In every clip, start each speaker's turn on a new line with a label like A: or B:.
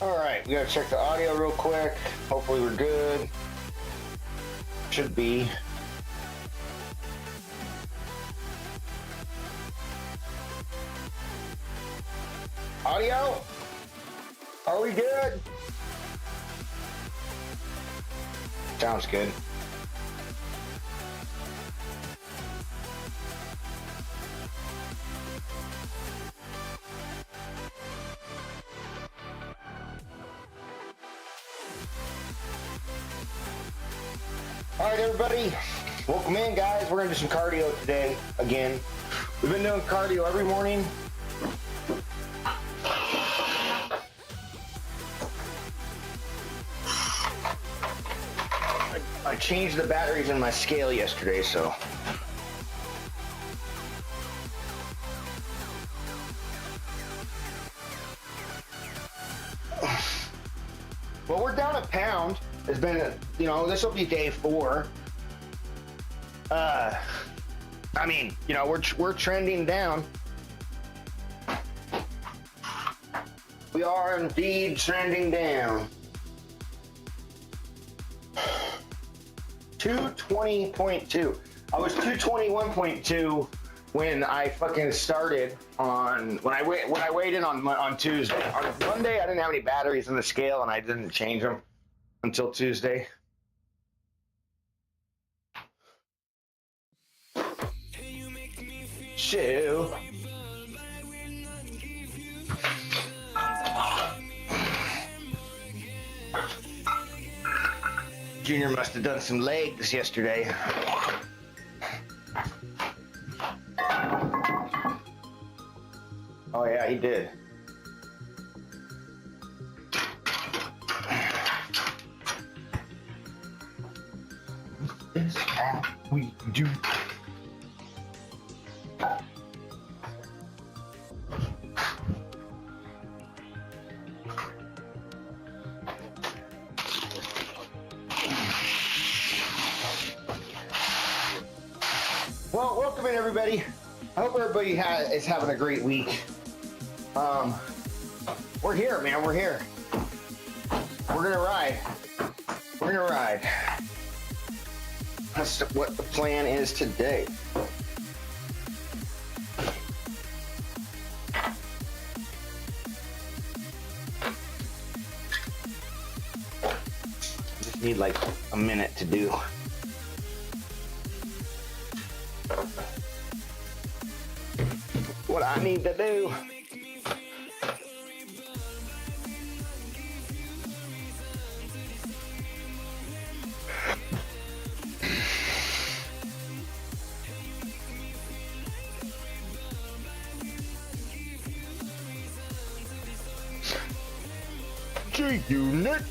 A: Alright, we gotta check the audio real quick. Hopefully we're good. Should be. Audio? Are we good? Sounds good. All right, everybody, welcome in, guys. We're gonna do some cardio today, again. We've been doing cardio every morning. I changed the batteries in my scale yesterday, so. Well, we're down a pound. It's been, this will be day 4. I mean, we're trending down. We are indeed trending down. 220.2. I was 221.2 when I fucking started when I weighed in on Tuesday. On Monday, I didn't have any batteries in the scale, and I didn't change them until Tuesday. Chill. Junior must have done some legs yesterday. Oh yeah, he did. This is how we do. Well, welcome in, everybody. I hope everybody is having a great week. We're here, man. We're here. We're gonna ride. We're gonna ride. That's what the plan is today. Just need like a minute to do. What I need to do. G-Unit.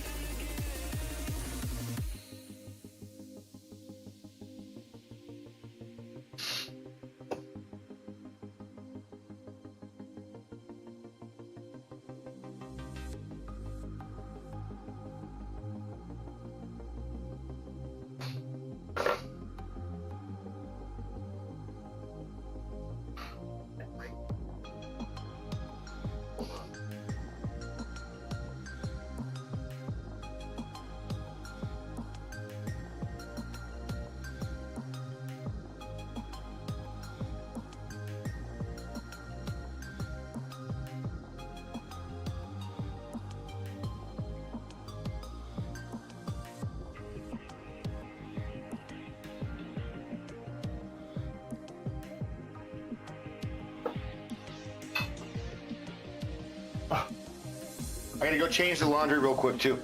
A: I gotta go change the laundry real quick too.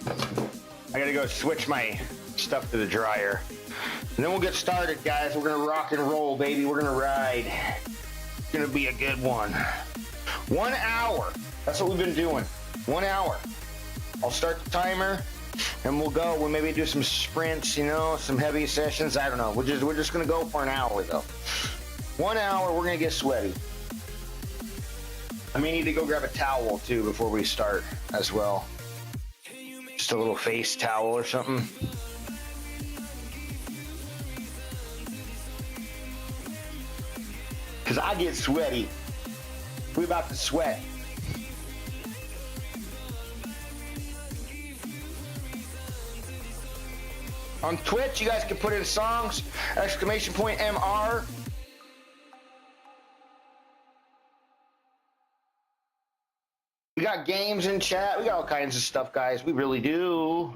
A: I gotta go switch my stuff to the dryer. And then we'll get started, guys. We're gonna rock and roll, baby. We're gonna ride. It's gonna be a good one. 1 hour. That's what we've been doing. 1 hour. I'll start the timer and we'll go. We'll maybe do some sprints, some heavy sessions. I don't know. We're just gonna go for an hour though. 1 hour, we're gonna get sweaty. I may need to go grab a towel too before we start as well. Just a little face towel or something. Cause I get sweaty. We about to sweat. On Twitch, you guys can put in songs, exclamation point MR. We got games in chat. We got all kinds of stuff, guys. We really do.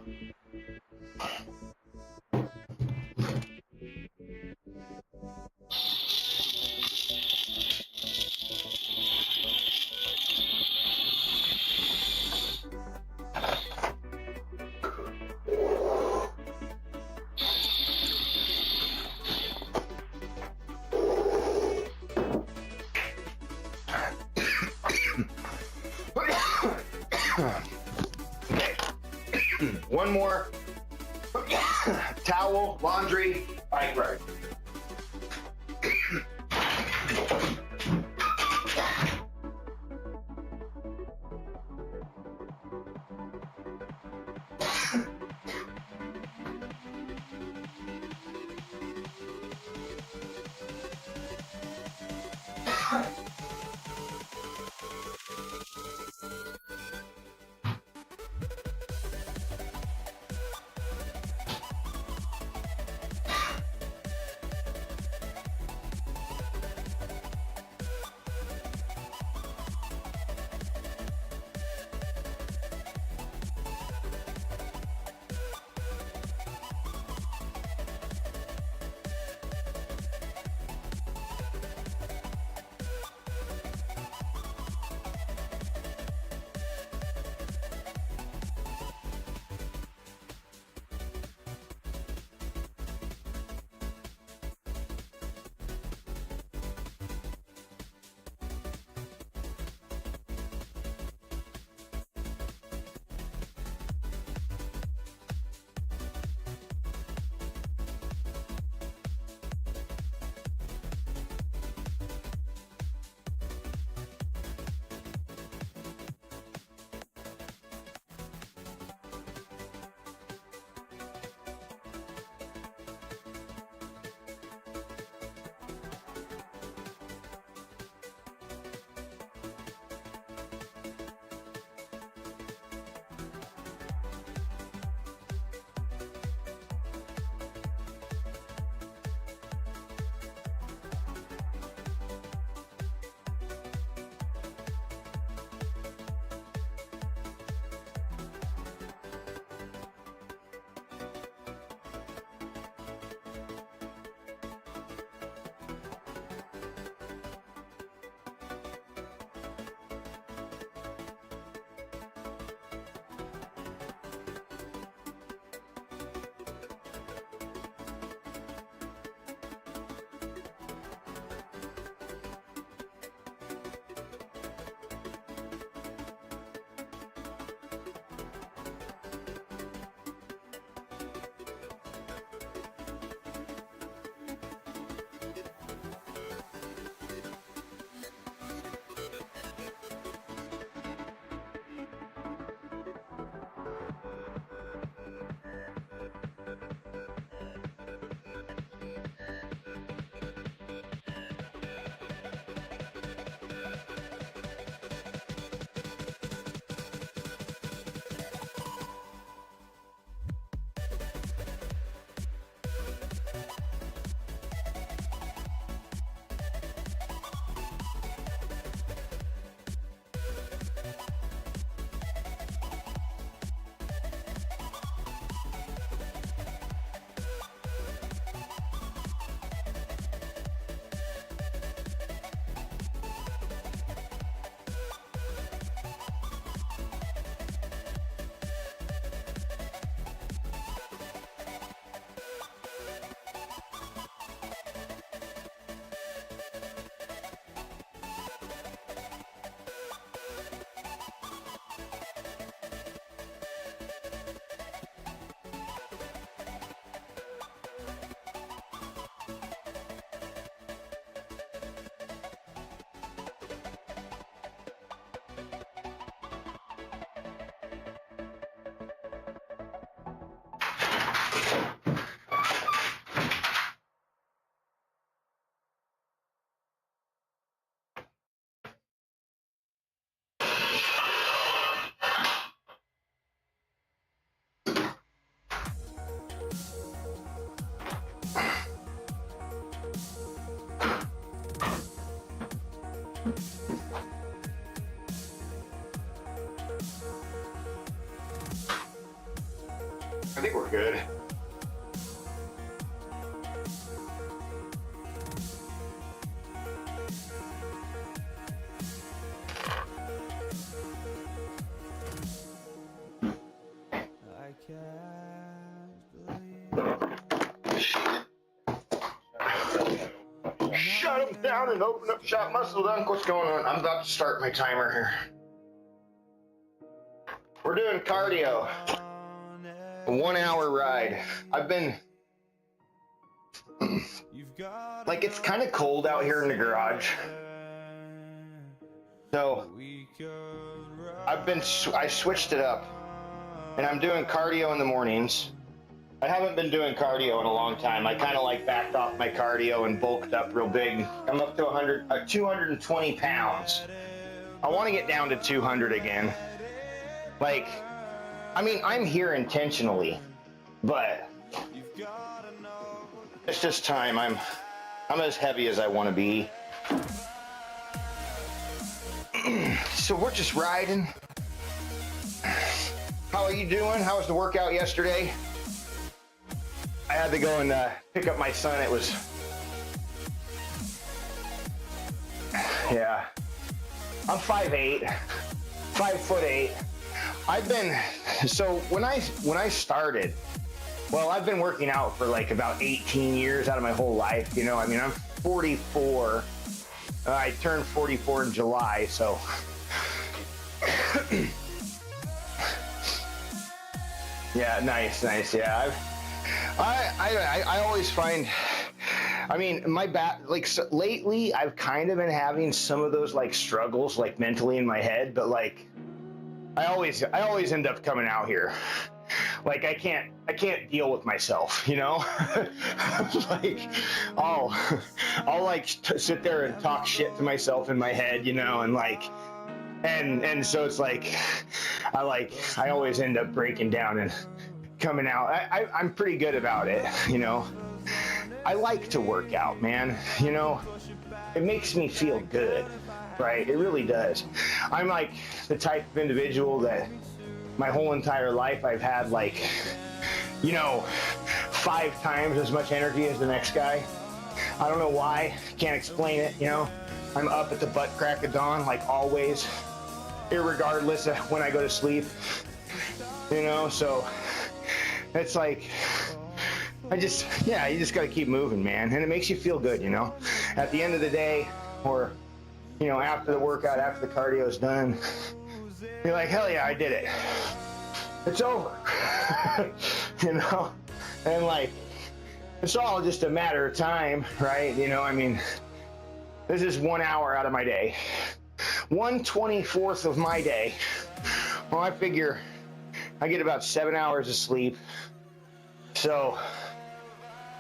A: Okay. One more. Towel, laundry, bike ride. I think we're good. Shut him down and open up shop. Muscle dunk. What's going on? I'm about to start my timer here. We're doing cardio. A 1 hour ride. I've been like, it's kind of cold out here in the garage. So I switched it up and I'm doing cardio in the mornings. I haven't been doing cardio in a long time. I kind of like backed off my cardio and bulked up real big. I'm up to 220 pounds. I want to get down to 200 again. Like, I mean, I'm here intentionally, but it's just time. I'm as heavy as I want to be. So we're just riding. How are you doing? How was the workout yesterday? I had to go and pick up my son. It was, yeah. I'm 5'8", 5'8". I've been, so when I started, well, I've been working out for like about 18 years out of my whole life. You know, I mean, I'm 44. I turned 44 in July, so. Yeah, nice. Yeah, I always find, I mean, my back, like, so lately I've kind of been having some of those like struggles, like mentally in my head, but like, I always end up coming out here. Like, I can't deal with myself, you know? Like, I'll like sit there and talk shit to myself in my head, you know, and like, and so it's like, I always end up breaking down and coming out. I'm pretty good about it, you know? I like to work out, man, you know? It makes me feel good, right? It really does. I'm like the type of individual that my whole entire life I've had, like, you know, 5 times as much energy as the next guy. I don't know why, can't explain it, you know? I'm up at the butt crack of dawn, like always, irregardless of when I go to sleep, you know? So it's like, you just gotta keep moving, man. And it makes you feel good, you know? At the end of the day, or, you know, after the workout, after the cardio is done, you're like, hell yeah, I did it. It's over. You know? And like, it's all just a matter of time, right? You know, I mean, this is 1 hour out of my day. 1/24 of my day. Well, I figure I get about 7 hours of sleep. So,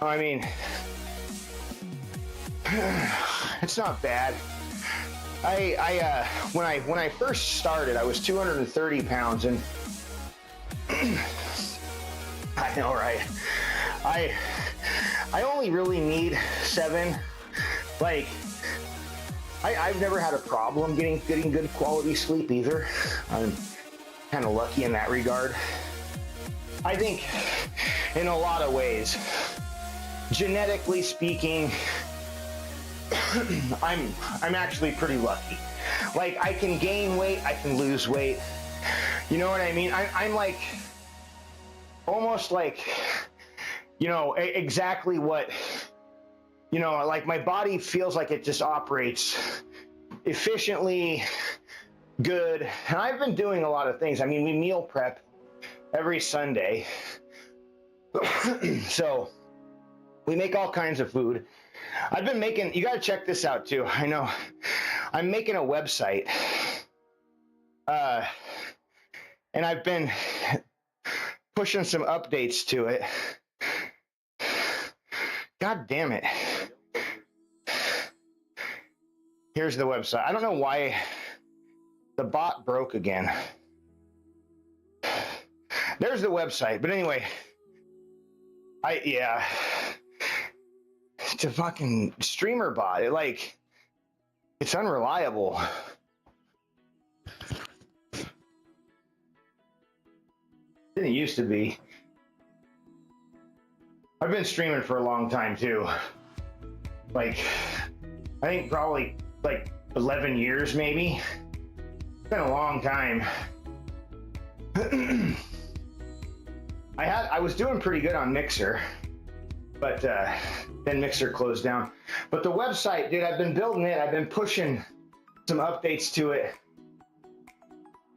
A: I mean, it's not bad. When I first started, I was 230 pounds, and I know, right? I only really need 7. Like, I've never had a problem getting good quality sleep either. I'm kind of lucky in that regard. I think in a lot of ways, genetically speaking, I'm actually pretty lucky. Like, I can gain weight, I can lose weight. You know what I mean? I'm like, almost like, you know, exactly what, you know, like my body feels like it just operates efficiently, good. And I've been doing a lot of things. I mean, we meal prep every Sunday. So we make all kinds of food. I've been making, you got to check this out too. I know I'm making a website. And I've been pushing some updates to it. God damn it. Here's the website. I don't know why the bot broke again. There's the website. But anyway, it's a fucking streamer bot. It, like, It's unreliable. Didn't used to be. I've been streaming for a long time too. Like, I think probably like 11 years maybe. It's been a long time. I was doing pretty good on Mixer, but then Mixer closed down. But the website, dude, I've been building it. I've been pushing some updates to it.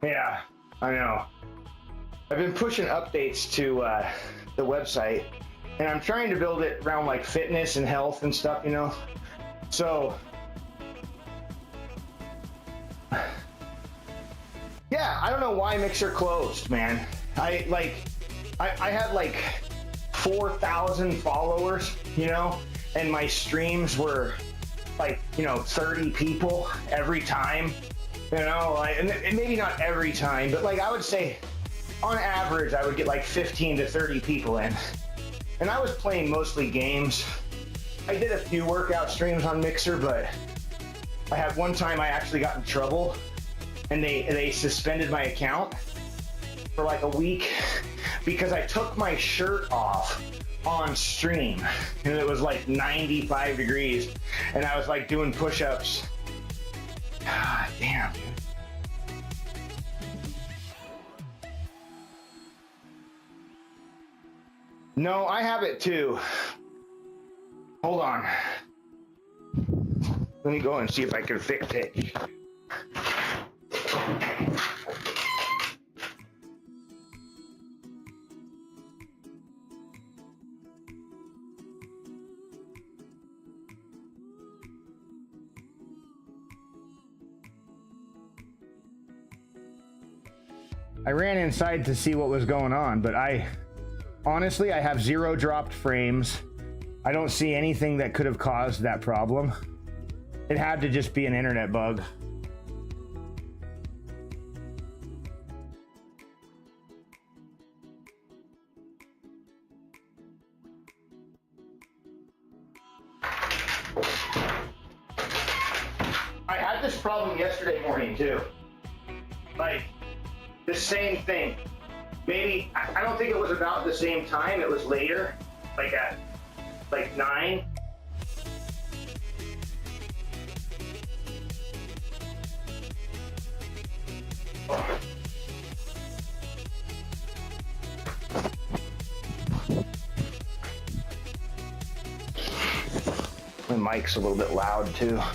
A: Yeah, I know. I've been pushing updates to the website, and I'm trying to build it around like fitness and health and stuff, you know? So, yeah, I don't know why Mixer closed, man. I had like 4,000 followers, you know, and my streams were like, you know, 30 people every time, you know, like, and maybe not every time, but like I would say on average, I would get like 15 to 30 people in. And I was playing mostly games. I did a few workout streams on Mixer, but I had one time I actually got in trouble and they suspended my account for like a week because I took my shirt off on stream and it was like 95 degrees and I was like doing push-ups. God damn, dude. No, I have it too. Hold on. Let me go and see if I can fix it. I ran inside to see what was going on, but honestly, I have 0 dropped frames. I don't see anything that could have caused that problem. It had to just be an internet bug. I had this problem yesterday morning too. Like, the same thing. Maybe, I don't think it was about the same time, it was later, like at like 9. Oh. My mic's a little bit loud too, a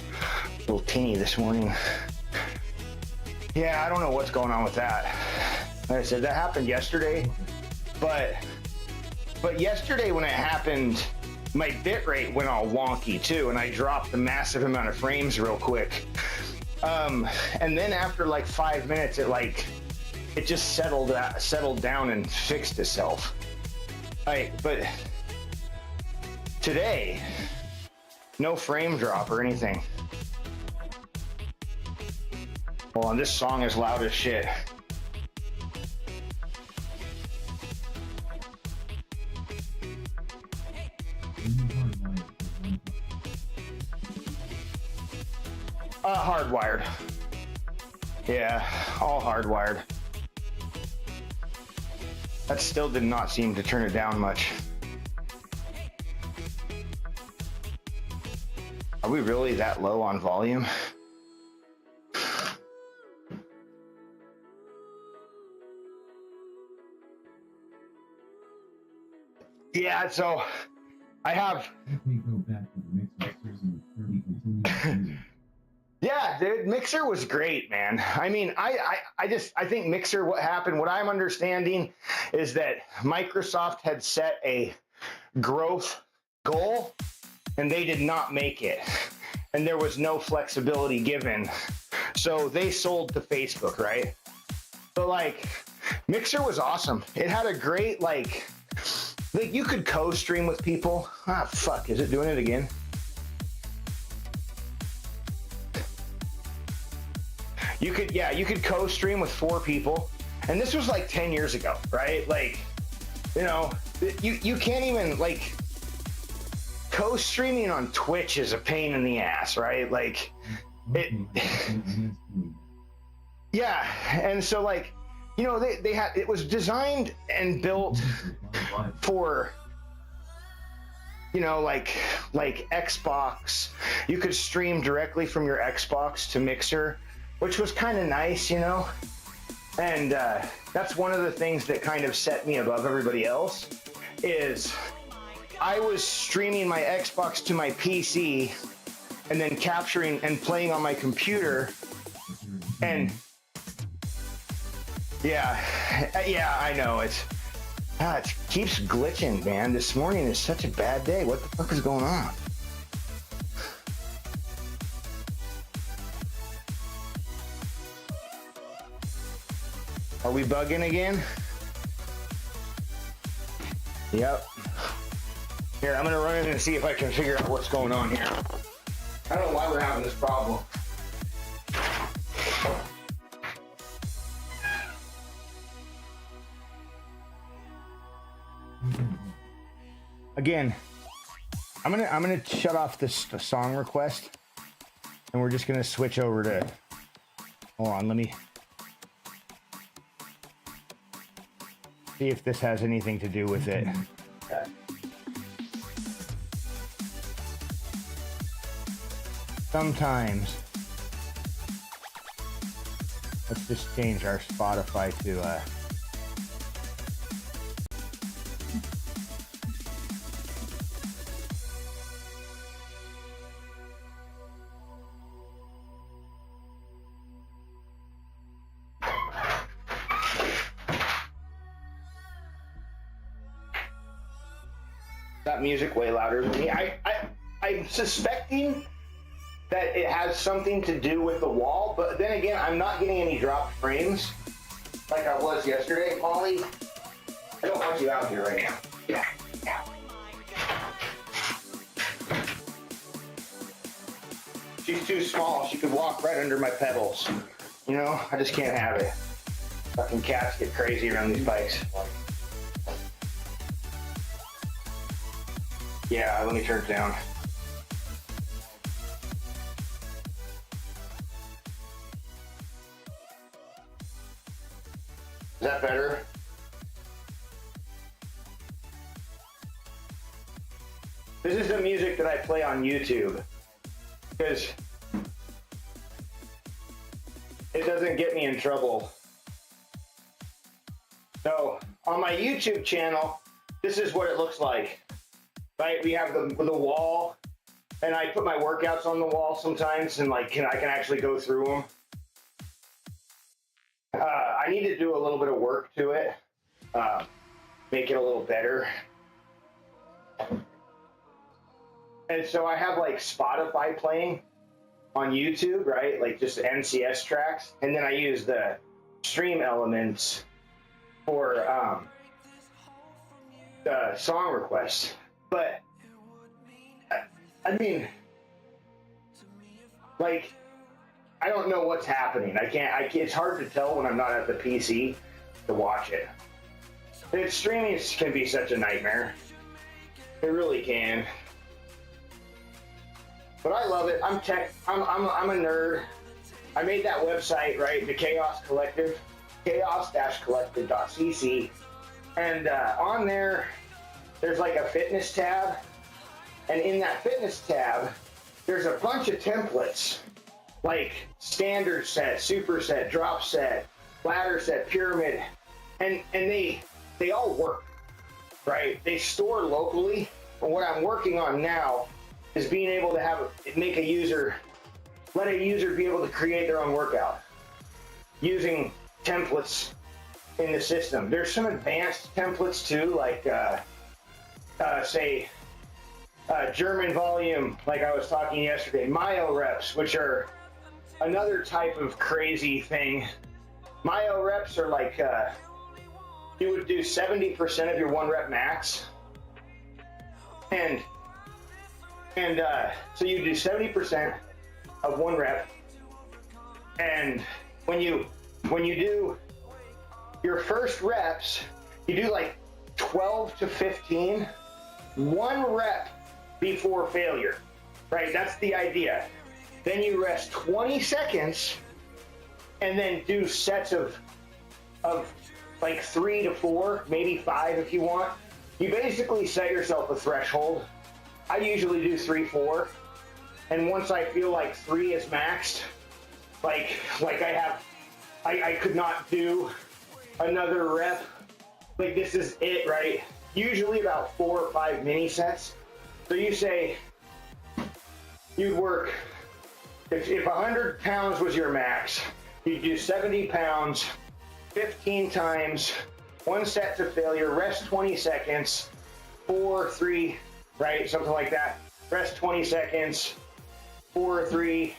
A: little teeny this morning. Yeah, I don't know what's going on with that. Like I said, that happened yesterday, but yesterday when it happened, my bitrate went all wonky too, and I dropped a massive amount of frames real quick. And then after like 5 minutes, it just settled down and fixed itself. But today, no frame drop or anything. Well, and this song is loud as shit. Hardwired. Yeah, all hardwired. That still did not seem to turn it down much. Are we really that low on volume? Yeah, so I have. Yeah, dude, Mixer was great, man. I mean, I think Mixer, what happened, what I'm understanding is that Microsoft had set a growth goal and they did not make it. And there was no flexibility given. So they sold to Facebook, right? So like, Mixer was awesome. It had a great, like you could co-stream with people. Ah, fuck, is it doing it again? You could co-stream with 4 people. And this was like 10 years ago, right? Like, you know, you can't even, like, co-streaming on Twitch is a pain in the ass, right? Like, it yeah, and so like, you know, they had, it was designed and built for, you know, like Xbox. You could stream directly from your Xbox to Mixer, which was kind of nice, you know. And that's one of the things that kind of set me above everybody else, is I was streaming my Xbox to my PC and then capturing and playing on my computer. And yeah, I know it keeps glitching, man. This morning is such a bad day. What the fuck is going on? Are we bugging again? Yep. Here, I'm gonna run in and see if I can figure out what's going on here. I don't know why we're having this problem. Again, I'm gonna shut off this song request, and we're just gonna switch over to. Hold on, let me see if this has anything to do with it. Sometimes, let's just change our Spotify to that music way louder than me. I'm suspecting that it has something to do with the wall, but then again, I'm not getting any dropped frames like I was yesterday. Molly, I don't want you out here right now. Yeah. She's too small. She could walk right under my pedals. You know, I just can't have it. Fucking cats get crazy around these bikes. Yeah, let me turn it down. Is that better? This is the music that I play on YouTube, because it doesn't get me in trouble. So on my YouTube channel, this is what it looks like. Right, we have the wall, and I put my workouts on the wall sometimes, and like I can actually go through them. I need to do a little bit of work to it, make it a little better. And so I have like Spotify playing on YouTube, right? Like just NCS tracks, and then I use the stream elements for the song requests. But I mean, like, I don't know what's happening. I can't, it's hard to tell when I'm not at the PC to watch it. And streaming can be such a nightmare. It really can. But I love it. I'm a nerd. I made that website, right? The Chaos Collective, chaos-collective.cc. And on there, there's like a fitness tab, and in that fitness tab, there's a bunch of templates, like standard set, super set, drop set, ladder set, pyramid, and they all work, right? They store locally. And what I'm working on now is being able to let a user be able to create their own workout using templates in the system. There's some advanced templates too, like say German volume, like I was talking yesterday, myo reps, which are another type of crazy thing. Myo reps are like you would do 70% of your 1 rep max, and so you do 70% of 1 rep, and when you do your first reps, you do like 12 to 15, 1 rep before failure, right? That's the idea. Then you rest 20 seconds and then do sets of like 3 to 4, maybe 5 if you want. You basically set yourself a threshold. I usually do 3, 4. And once I feel like 3 is maxed, like I could not do another rep. Like this is it, right? Usually about 4 or 5 mini sets. So you say you'd work, if 100 pounds was your max, you'd do 70 pounds, 15 times, 1 set to failure, rest 20 seconds, 4, 3, right? Something like that. Rest 20 seconds, 4, 3,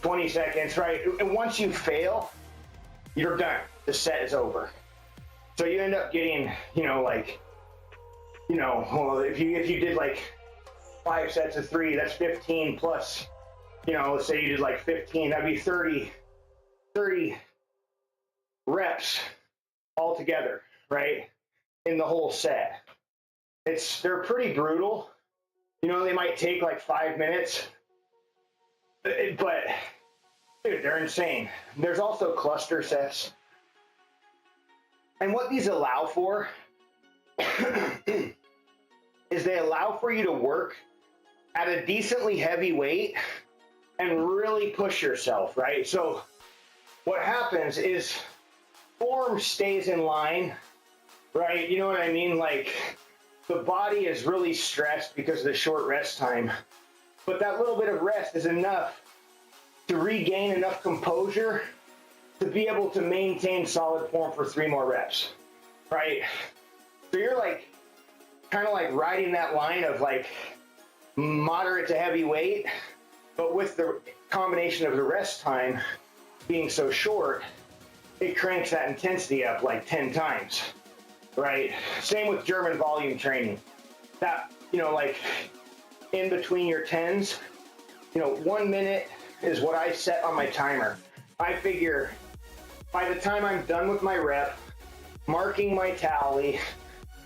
A: 20 seconds, right? And once you fail, you're done. The set is over. So you end up getting, well, if you did like 5 sets of 3, that's 15 plus, let's say you did like 15, that'd be 30 reps altogether, right? In the whole set. They're pretty brutal. They might take like 5 minutes, but dude, they're insane. There's also cluster sets. And what these allow for is they allow for you to work at a decently heavy weight and really push yourself, right? So what happens is form stays in line, right? You know what I mean? Like the body is really stressed because of the short rest time, but that little bit of rest is enough to regain enough composure to be able to maintain solid form for 3 more reps, right? So you're like kind of like riding that line of like moderate to heavy weight, but with the combination of the rest time being so short, it cranks that intensity up like 10 times, right? Same with German volume training. That, like in between your 10s, 1 minute is what I set on my timer. I figure by the time I'm done with my rep, marking my tally,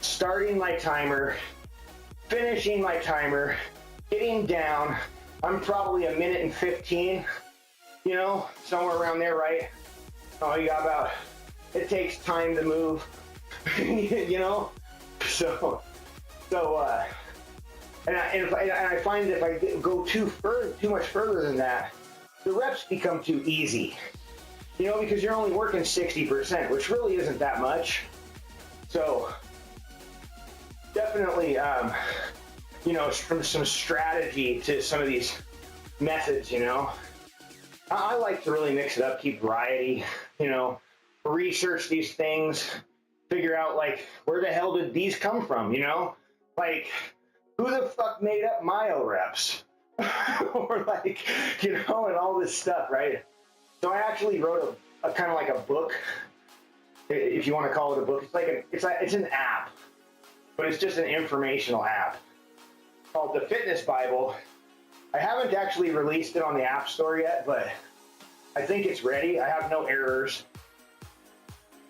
A: starting my timer, finishing my timer, getting down, I'm probably 1 minute and 15, somewhere around there, right? Oh, you got about, it takes time to move, and I find that if I go too much further than that, the reps become too easy, because you're only working 60%, which really isn't that much. So definitely, some strategy to some of these methods, I like to really mix it up, keep variety, research these things, figure out like, where the hell did these come from, like, who the fuck made up myo reps? Or like, and all this stuff, right? So I actually wrote a kind of like a book, if you want to call it a book. It's an app, but it's just an informational app called the Fitness Bible. I haven't actually released it on the App Store yet, but I think it's ready. I have no errors.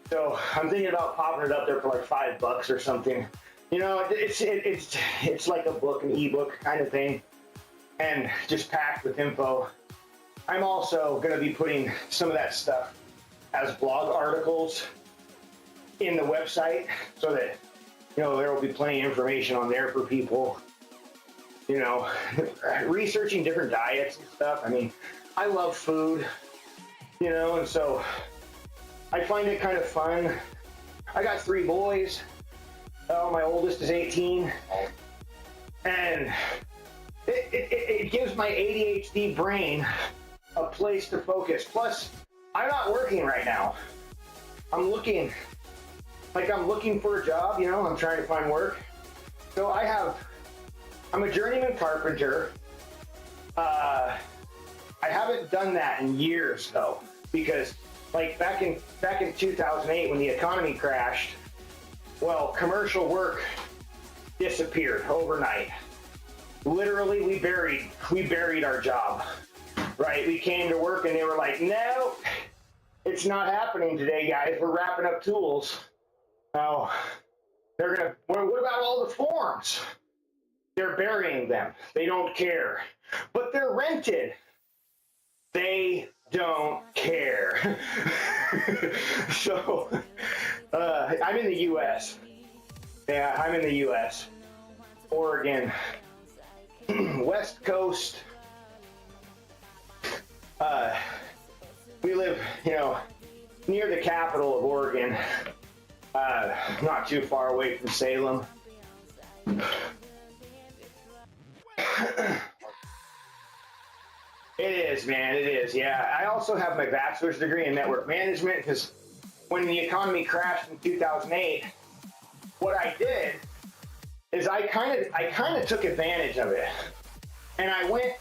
A: So I'm thinking about popping it up there for like $5 or something. It's like a book, an ebook kind of thing, and just packed with info. I'm also going to be putting some of that stuff as blog articles in the website so that, there will be plenty of information on there for people, researching different diets and stuff. I mean, I love food, and so I find it kind of fun. I got 3 boys. My oldest is 18. And it gives my ADHD brain a place to focus. Plus, I'm not working right now. I'm looking for a job, I'm trying to find work. So I'm a journeyman carpenter. I haven't done that in years though, because like back in 2008 when the economy crashed, well, commercial work disappeared overnight. Literally, we buried our job, right? We came to work and they were like, no, it's not happening today, guys. We're wrapping up tools. Now, what about all the forms? They're burying them. They don't care. But they're rented. They don't care. So, I'm in the U.S. Yeah, I'm in the U.S. Oregon, West Coast. We live, near the capital of Oregon, not too far away from Salem. It is, man. It is. Yeah. I also have my bachelor's degree in network management because when the economy crashed in 2008, what I did is I kind of took advantage of it, and I went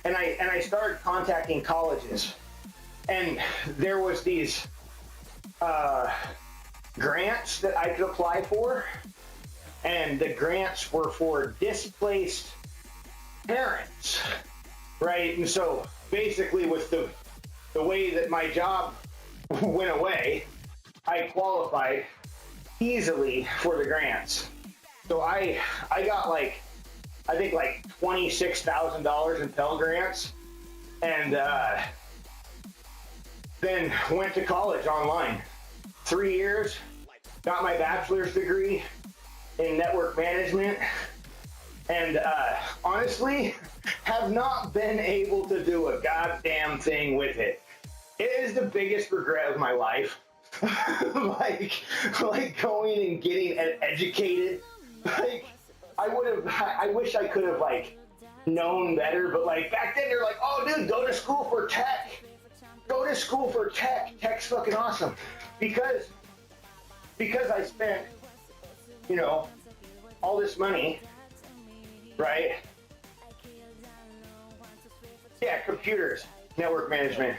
A: and I started contacting colleges, and there was these grants that I could apply for, and the grants were for displaced parents. Right, and so basically with the way that my job went away, I qualified easily for the grants. So I got I think $26,000 in Pell Grants, and then went to college online. 3 years, got my bachelor's degree in network management, and honestly, have not been able to do a goddamn thing with it. It is the biggest regret of my life. like going and getting educated. I wish I could have known better, but back then they're like, oh dude, go to school for tech. Go to school for tech. Tech's fucking awesome. Because I spent, all this money, right? Yeah, computers, network management.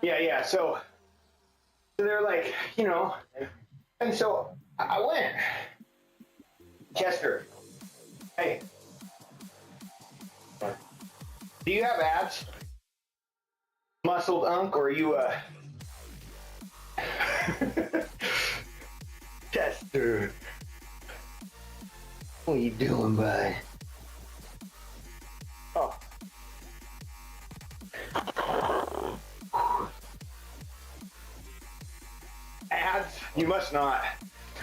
A: Yeah. So they're like, and so I went. Chester, hey, do you have abs? Muscled unk, or are you Chester, what are you doing, bud? Oh. Ads? You must not.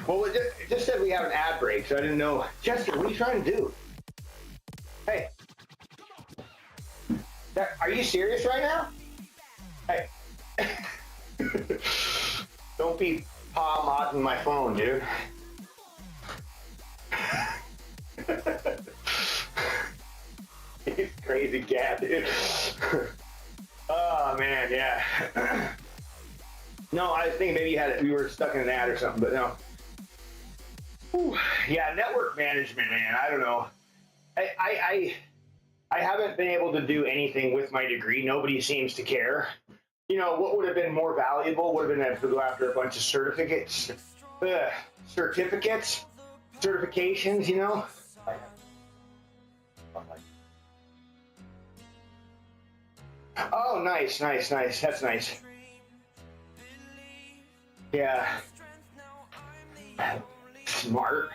A: Well, it just said we have an ad break, so I didn't know. Chester, what are you trying to do? Hey. Are you serious right now? Hey. Don't be modding my phone, dude. He's crazy cat, dude. Oh, man, yeah. No, I think maybe you were stuck in an ad or something, but no. Whew. Yeah, network management, man. I don't know. I haven't been able to do anything with my degree. Nobody seems to care. What would have been more valuable would have been to go after a bunch of certifications, certifications, Oh, nice. That's nice. Yeah. Smart.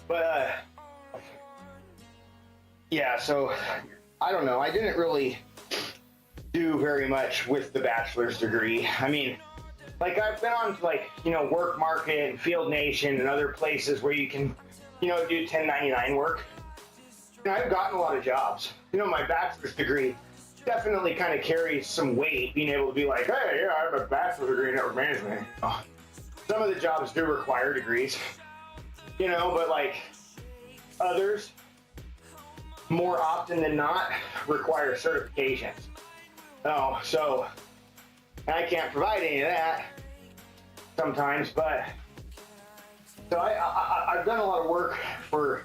A: But, yeah, so, I don't know. I didn't really do very much with the bachelor's degree. I mean, I've been on, Work Market and Field Nation and other places where you can, do 1099 work. I've gotten a lot of jobs. My bachelor's degree definitely kind of carries some weight, being able to be like, hey, yeah, I have a bachelor's degree in network management. Some of the jobs do require degrees, but others, more often than not, require certifications. Oh, so I can't provide any of that sometimes, but so I've done a lot of work for,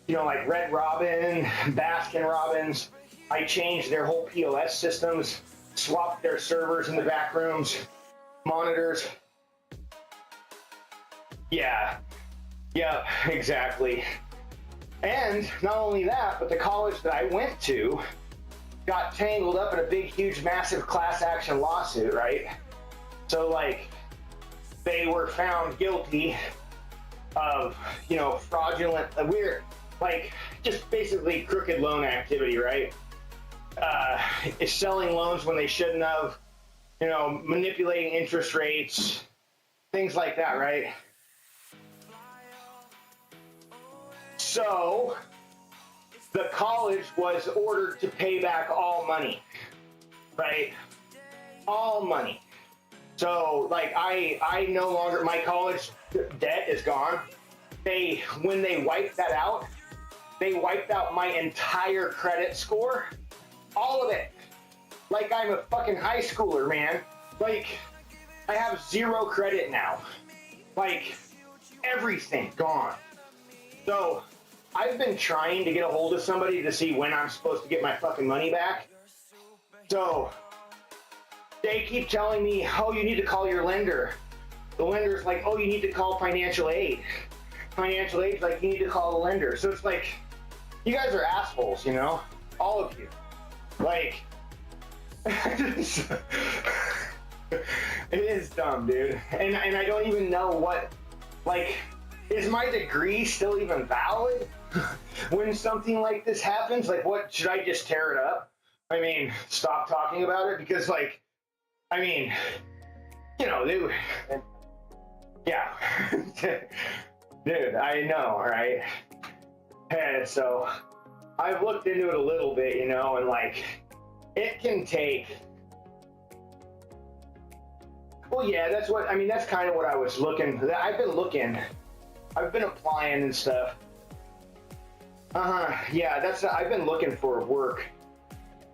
A: Red Robin, Baskin Robbins. I changed their whole POS systems, swapped their servers in the back rooms, monitors. Yeah, exactly. And not only that, but the college that I went to got tangled up in a big, huge, massive class action lawsuit, right? So, they were found guilty of, fraudulent, weird, just basically crooked loan activity, right? is selling loans when they shouldn't have, manipulating interest rates, things like that, right? So the college was ordered to pay back all money, right? All money. So like I no longer, my college debt is gone. When they wiped that out, they wiped out my entire credit score, all of it. Like I'm a fucking high schooler, man. Like I have zero credit now. Like everything gone. So I've been trying to get a hold of somebody to see when I'm supposed to get my fucking money back. So they keep telling me, oh, you need to call your lender. The lender's like, oh, you need to call financial aid. Financial aid's like, you need to call the lender. So it's like, you guys are assholes, all of you. Like, it is dumb, dude. And I don't even know what, like, is my degree still even valid when something like this happens? Like, what, should I just tear it up? I mean, stop talking about it? Because, like, I mean, dude, yeah. Dude, I know, right? And so I've looked into it a little bit, and like, it can take, well, yeah, that's kind of what I was looking. I've been applying and stuff. Yeah, I've been looking for work,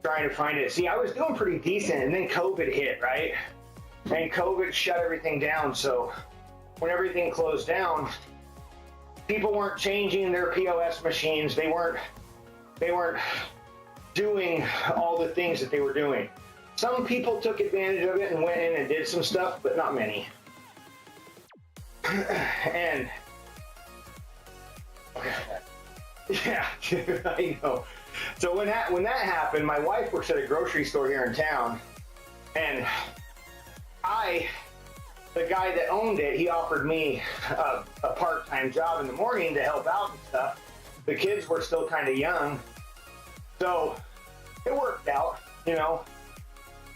A: trying to find it. See, I was doing pretty decent, and then COVID hit, right? And COVID shut everything down. So when everything closed down, people weren't changing their POS machines. They weren't doing all the things that they were doing. Some people took advantage of it and went in and did some stuff, but not many. And yeah, I know. So when that happened, my wife works at a grocery store here in town, and the guy that owned it, he offered me a part-time job in the morning to help out and stuff. The kids were still kind of young, so it worked out,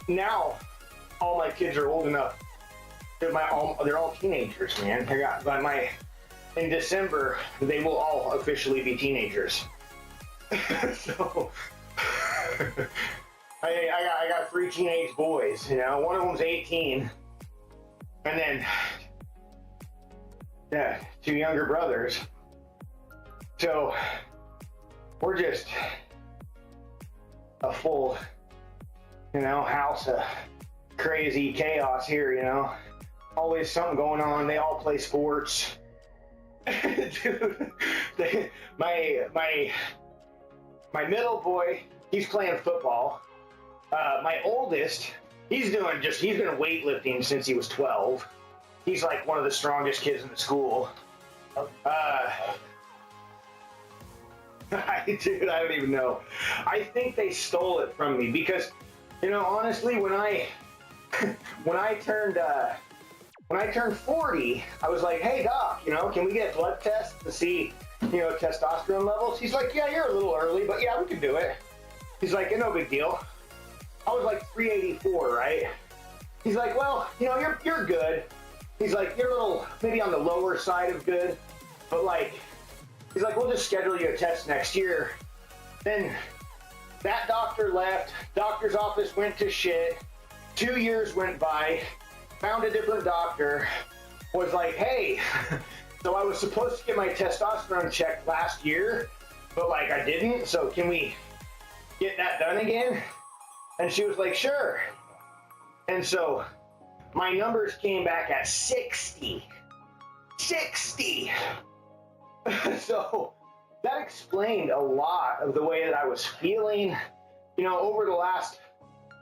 A: Now, all my kids are old enough. They're all teenagers, man. In December, they will all officially be teenagers. So, I got 3 teenage boys, One of them's 18. And then, yeah, 2 younger brothers. So, we're just a full, house of crazy chaos here, Always something going on. They all play sports. Dude, my middle boy, he's playing football. My oldest, he's been weightlifting since he was 12. He's like one of the strongest kids in the school. Dude, I don't even know. I think they stole it from me because, honestly, when I turned 40, I was like, hey doc, can we get a blood test to see, testosterone levels? He's like, yeah, you're a little early, but yeah, we can do it. He's like, no big deal. I was like 384, right? He's like, well, you're good. He's like, you're a little, maybe on the lower side of good, but like, he's like, we'll just schedule you a test next year. Then that doctor left, doctor's office went to shit, 2 years went by, found a different doctor, was like, hey, so I was supposed to get my testosterone checked last year, but like I didn't, so can we get that done again? And she was like, sure. And so my numbers came back at 60. 60! So that explained a lot of the way that I was feeling, over the last,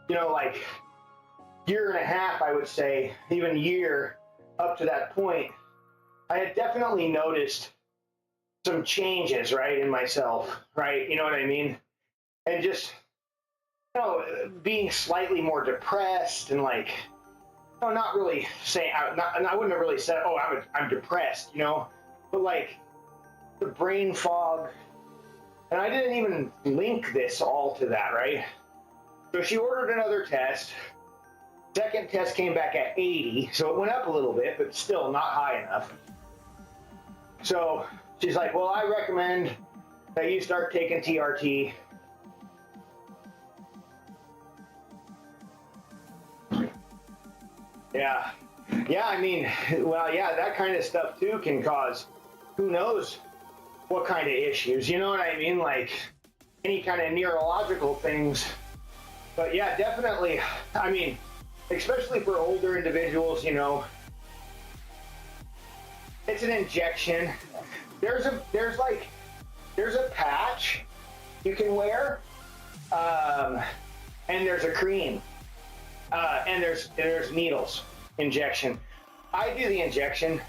A: like year and a half, I would say, even year up to that point. I had definitely noticed some changes, right, in myself, right? You know what I mean? And just, being slightly more depressed and like, not really saying, I wouldn't have really said, oh, I'm depressed, but like the brain fog. And I didn't even link this all to that, right? So she ordered another test. Second test came back at 80, so it went up a little bit, but still not high enough. So she's like, well, I recommend that you start taking TRT. Yeah. Yeah, I mean, well, yeah, that kind of stuff too can cause who knows what kind of issues, you know what I mean? Like any kind of neurological things. But yeah, definitely, I mean, especially for older individuals, you know, it's an injection. There's a patch you can wear, and there's a cream, and there's needles, injection. I do the injection.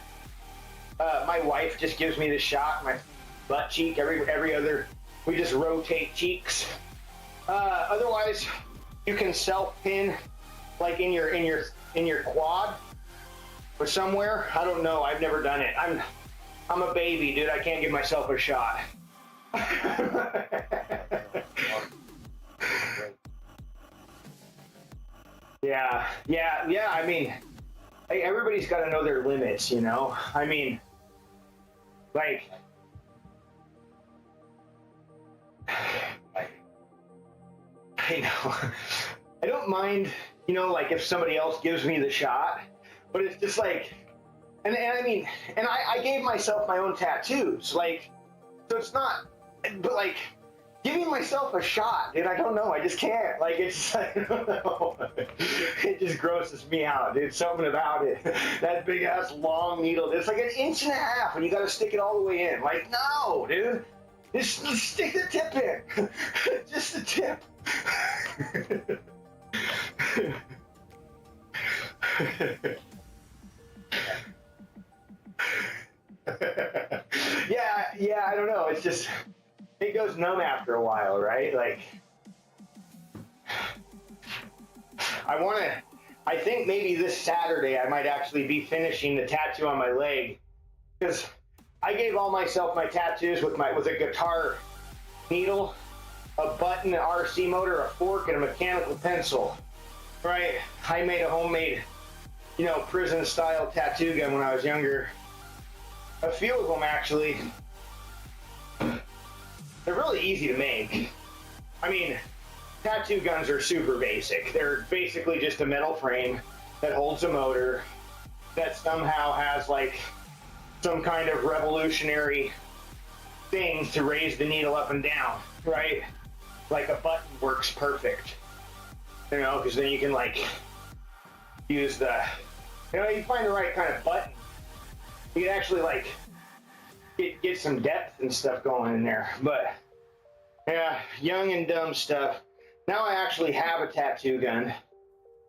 A: My wife just gives me the shot, my butt cheek, every other. We just rotate cheeks. Otherwise, you can self-pin, like in your quad or somewhere. I don't know. I've never done it. I'm a baby, dude. I can't give myself a shot. Yeah. I mean, hey, everybody's got to know their limits, you know? I mean, like, I know. I don't mind, you know, like if somebody else gives me the shot, but it's just like, and I mean, and I gave myself my own tattoos, like, so it's not, but like, giving myself a shot, dude, I don't know, I just can't, like, it's, I don't know, it just grosses me out, dude, something about it, that big ass long needle, it's like 1.5 inches, and you gotta stick it all the way in, like, no, dude, just stick the tip in, just the tip. Yeah, I don't know. It's just, it goes numb after a while, right? Like, I think maybe this Saturday I might actually be finishing the tattoo on my leg, because I gave all myself my tattoos with a guitar needle, a button, an RC motor, a fork, and a mechanical pencil, right? I made a homemade, you know, prison-style tattoo gun when I was younger. A few of them, actually, they're really easy to make. I mean, tattoo guns are super basic. They're basically just a metal frame that holds a motor that somehow has, like, some kind of revolutionary thing to raise the needle up and down, right? Like a button works perfect, you know, because then you can, like, use the, you know, you find the right kind of button, you can actually, like, get some depth and stuff going in there. But yeah, young and dumb stuff. Now I actually have a tattoo gun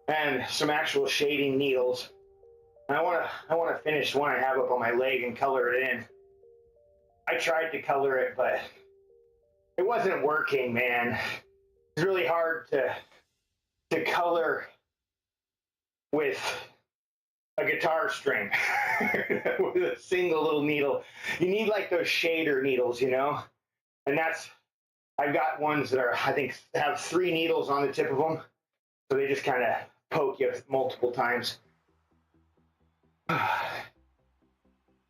A: and some actual shading needles. And I want to finish one I have up on my leg and color it in. I tried to color it, but it wasn't working, man. It's really hard to color with a guitar string with a single little needle. You need like those shader needles, you know? And I've got ones that are, I think, have 3 needles on the tip of them. So they just kind of poke you multiple times.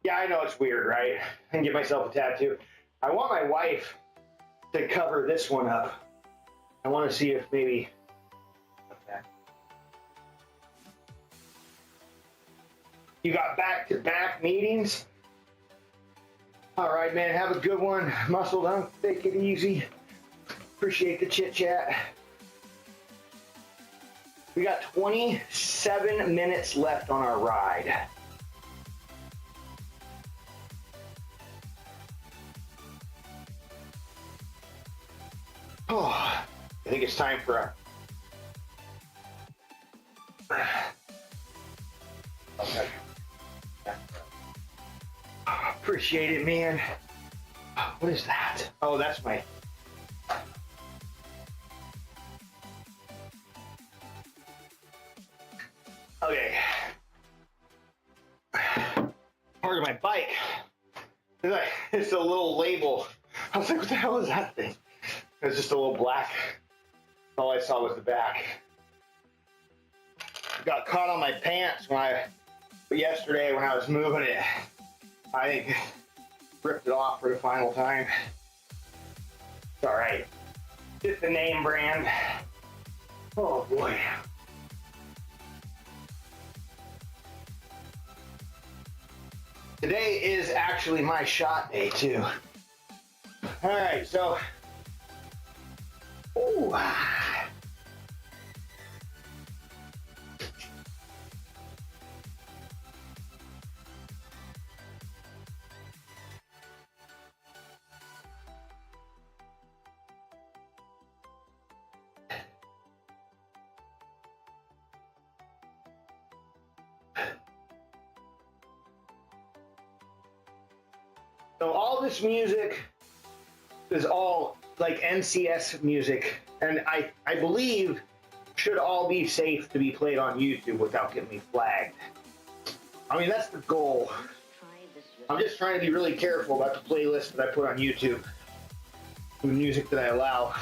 A: Yeah, I know it's weird, right? I can give myself a tattoo. I want my wife to cover this one up. I want to see if maybe, you got back-to-back meetings? All right, man, have a good one. Muscle dunk, take it easy. Appreciate the chit-chat. We got 27 minutes left on our ride. Oh, I think it's time for a... Okay. Appreciate it, man. What is that? Oh, that's my... Okay. Part of my bike. It's a little label. I was like, what the hell is that thing? It's just a little black All I saw was the back. Got caught on my pants yesterday when I was moving it. I think ripped it off for the final time. It's all right. Just the name brand. Oh boy. Today is actually my shot day too. All right, so. Ooh. So all this music is all like NCS music, and I believe should all be safe to be played on YouTube without getting me flagged. I mean, that's the goal. I'm just trying to be really careful about the playlist that I put on YouTube, the music that I allow.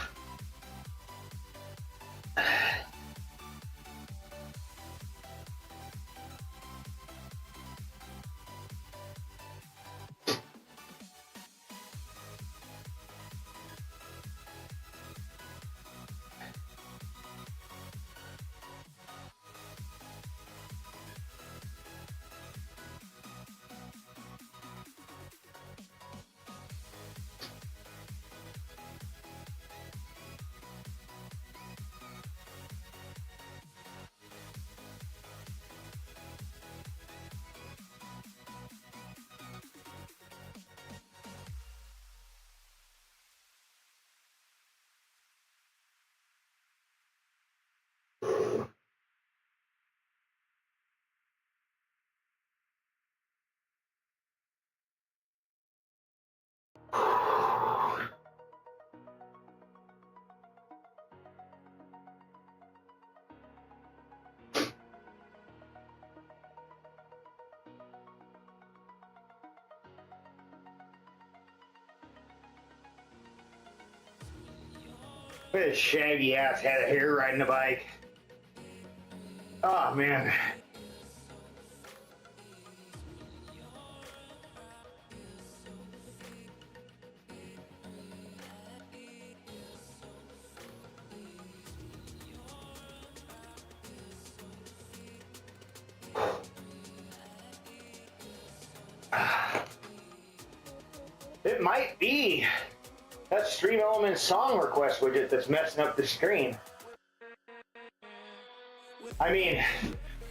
A: Look at this shaggy ass head of hair riding a bike. Oh man. It might be that Stream Elements song request widget that's messing up the screen. I mean,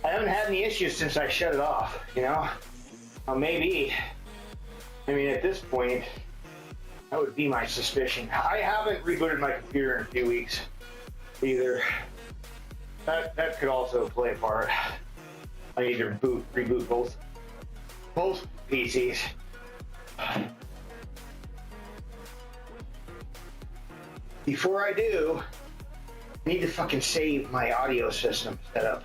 A: I haven't had any issues since I shut it off, you know? Maybe. I mean, at this point, that would be my suspicion. I haven't rebooted my computer in a few weeks either. That could also play a part. I need to reboot both PCs. Before I do, I need to fucking save my audio system setup.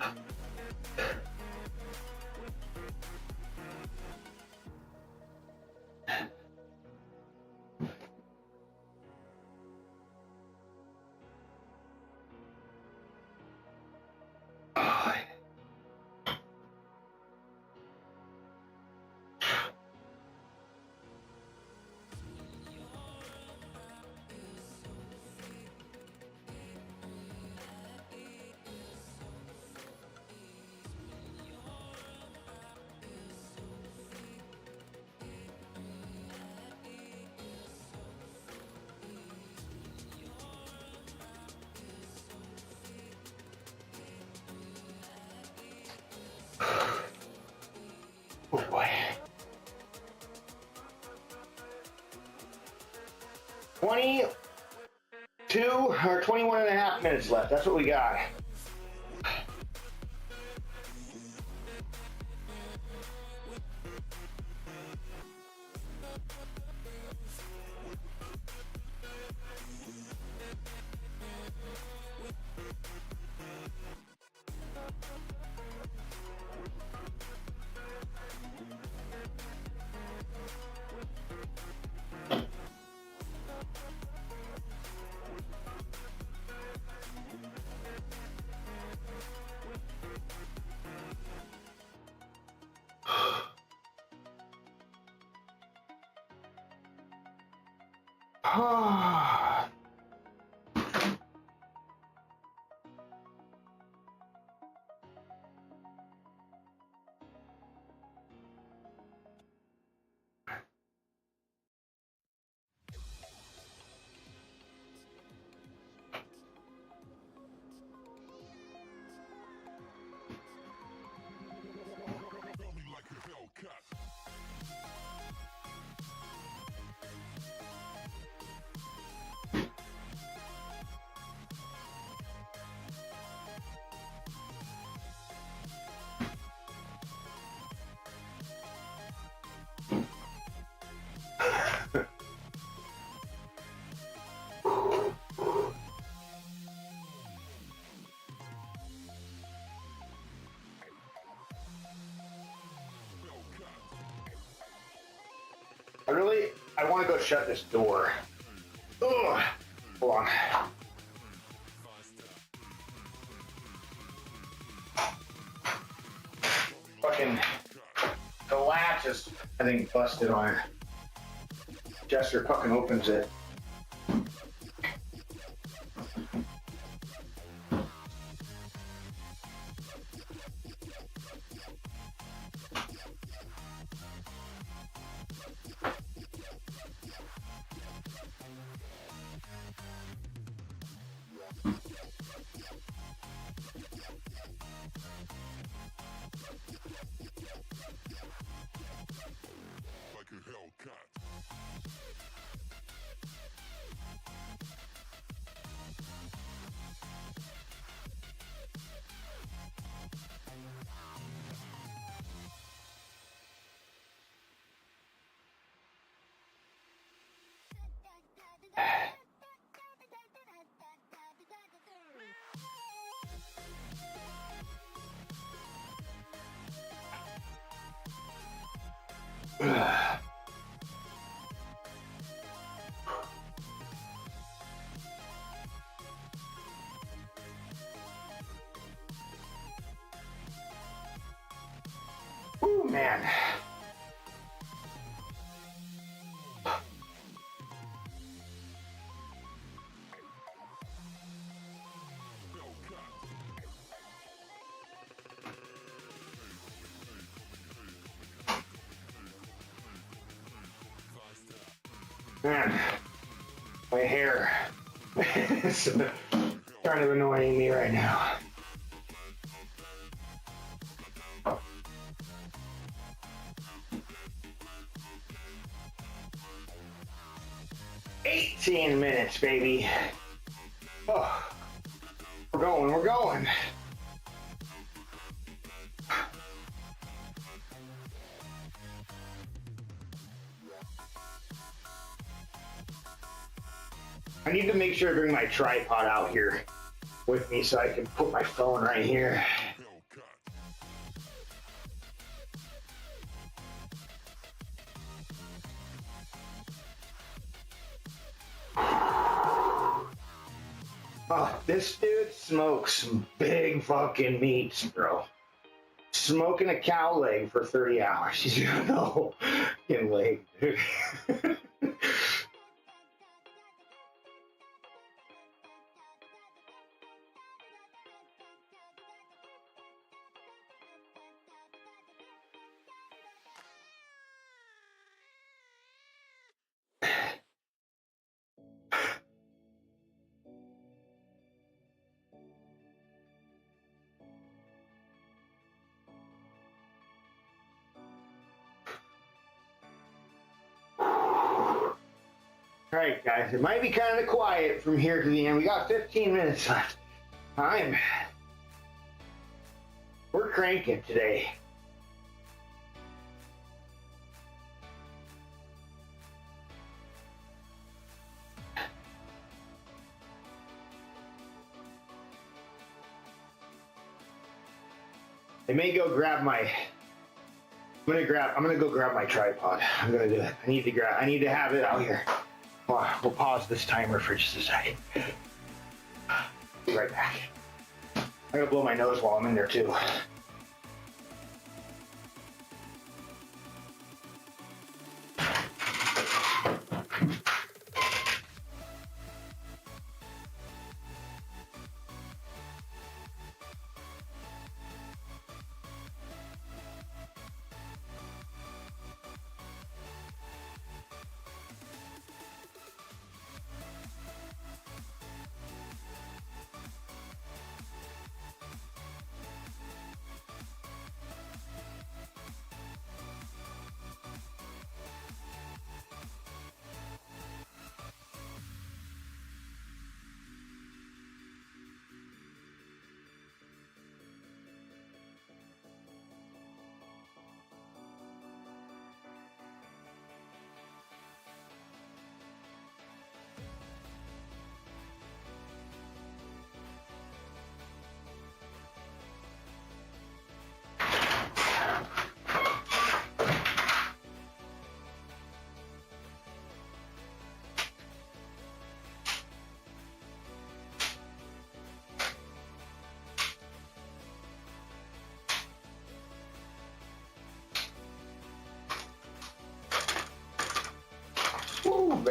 A: Oh boy. 22 or 21 and a half minutes left. That's what we got. I want to go shut this door. Ugh. Hold on. Fucking the latch is, I think, busted on it. Jester fucking opens it. Ooh, man. Man, my hair is kind of annoying me right now. $18, baby. Oh, we're going. I need to make sure I bring my tripod out here with me so I can put my phone right here. Oh, this dude smokes some big fucking meats, bro. Smoking a cow leg for 30 hours. You know, fucking leg, dude. All right, guys, it might be kind of quiet from here to the end. We got 15 minutes left. We're cranking today. I may go grab my. I'm gonna go grab my tripod. I'm gonna do it. I need to have it out here. We'll pause this timer for just a second. Be right back. I'm gonna blow my nose while I'm in there too.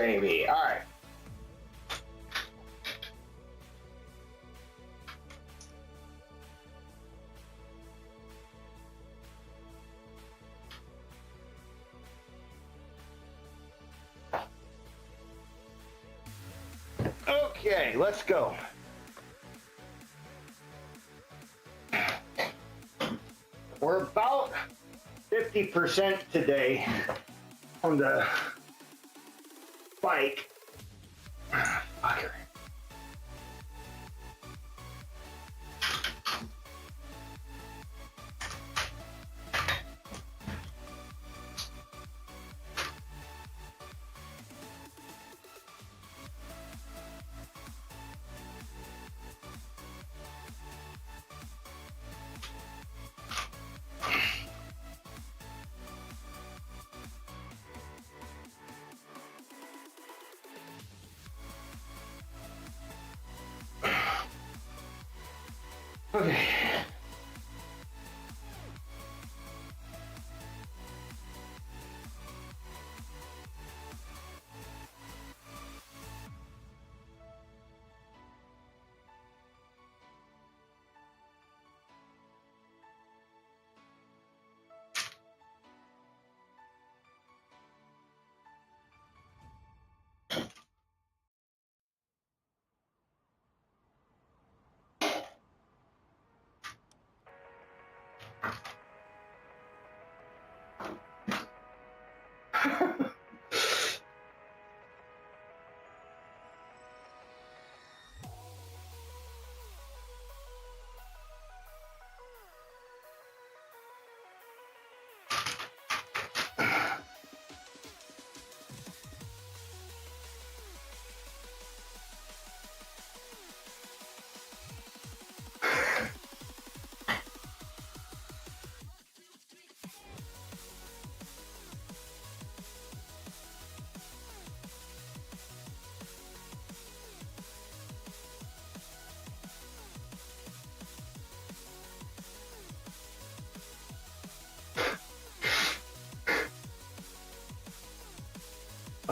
A: baby. All right. Okay, let's go. We're about 50% today on the bike. Fucker. Okay.